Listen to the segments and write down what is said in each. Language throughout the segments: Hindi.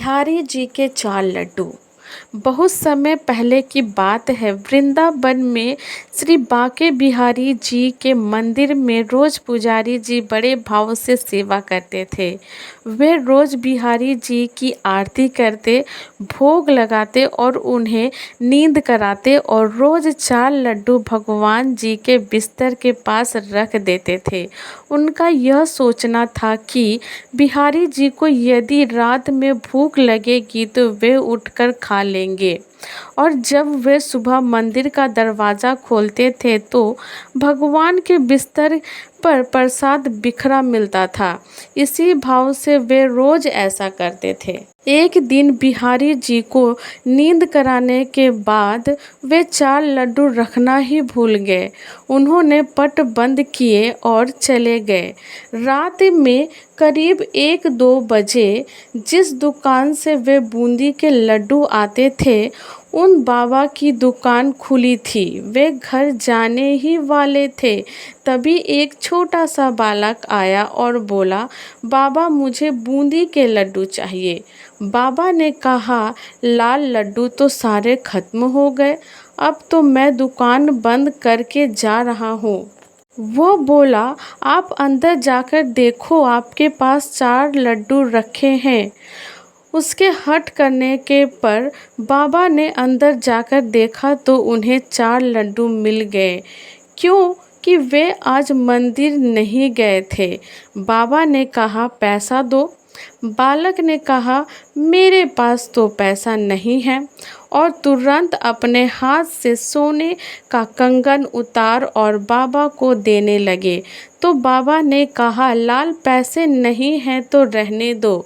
बिहारी जी के 4 लड्डू। बहुत समय पहले की बात है। वृंदावन में श्री बांके बिहारी जी के मंदिर में रोज पुजारी जी बड़े भाव से सेवा करते थे। वे रोज बिहारी जी की आरती करते, भोग लगाते और उन्हें नींद कराते और रोज 4 लड्डू भगवान जी के बिस्तर के पास रख देते थे। उनका यह सोचना था कि बिहारी जी को यदि रात में भूख लगेगी तो वे उठकर खा लेंगे, और जब वे सुबह मंदिर का दरवाज़ा खोलते थे तो भगवान के बिस्तर पर प्रसाद बिखरा मिलता था। इसी भाव से वे रोज ऐसा करते थे। एक दिन बिहारी जी को नींद कराने के बाद वे 4 लड्डू रखना ही भूल गए। उन्होंने पट बंद किए और चले गए। रात में करीब 1-2 बजे जिस दुकान से वे बूंदी के लड्डू आते थे, उन बाबा की दुकान खुली थी। वे घर जाने ही वाले थे, तभी एक छोटा सा बालक आया और बोला, बाबा मुझे बूंदी के लड्डू चाहिए। बाबा ने कहा, लाल लड्डू तो सारे खत्म हो गए, अब तो मैं दुकान बंद करके जा रहा हूँ। वो बोला, आप अंदर जाकर देखो, आपके पास 4 लड्डू रखे हैं। उसके हट करने के पर बाबा ने अंदर जाकर देखा तो उन्हें 4 लड्डू मिल गए, क्योंकि वे आज मंदिर नहीं गए थे। बाबा ने कहा, पैसा दो। बालक ने कहा, मेरे पास तो पैसा नहीं है, और तुरंत अपने हाथ से सोने का कंगन उतार और बाबा को देने लगे। तो बाबा ने कहा, लाल पैसे नहीं हैं तो रहने दो,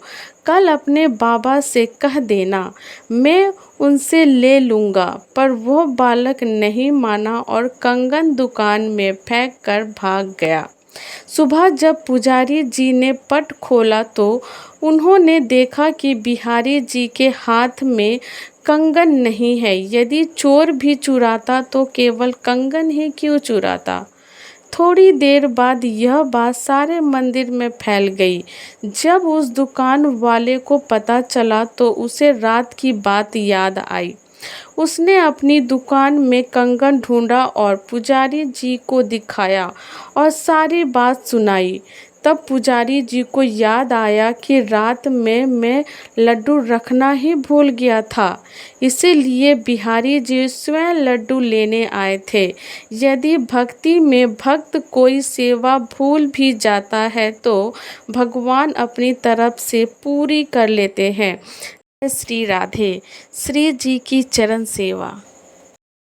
कल अपने बाबा से कह देना, मैं उनसे ले लूँगा। पर वो बालक नहीं माना और कंगन दुकान में फेंक कर भाग गया। सुबह जब पुजारी जी ने पट खोला तो उन्होंने देखा कि बिहारी जी के हाथ में कंगन नहीं है। यदि चोर भी चुराता तो केवल कंगन ही क्यों चुराता। थोड़ी देर बाद यह बात सारे मंदिर में फैल गई। जब उस दुकान वाले को पता चला तो उसे रात की बात याद आई। उसने अपनी दुकान में कंगन ढूंढा और पुजारी जी को दिखाया और सारी बात सुनाई। तब पुजारी जी को याद आया कि रात में मैं लड्डू रखना ही भूल गया था, इसीलिए बिहारी जी स्वयं लड्डू लेने आए थे। यदि भक्ति में भक्त कोई सेवा भूल भी जाता है तो भगवान अपनी तरफ से पूरी कर लेते हैं। श्री राधे। श्री जी की चरण सेवा।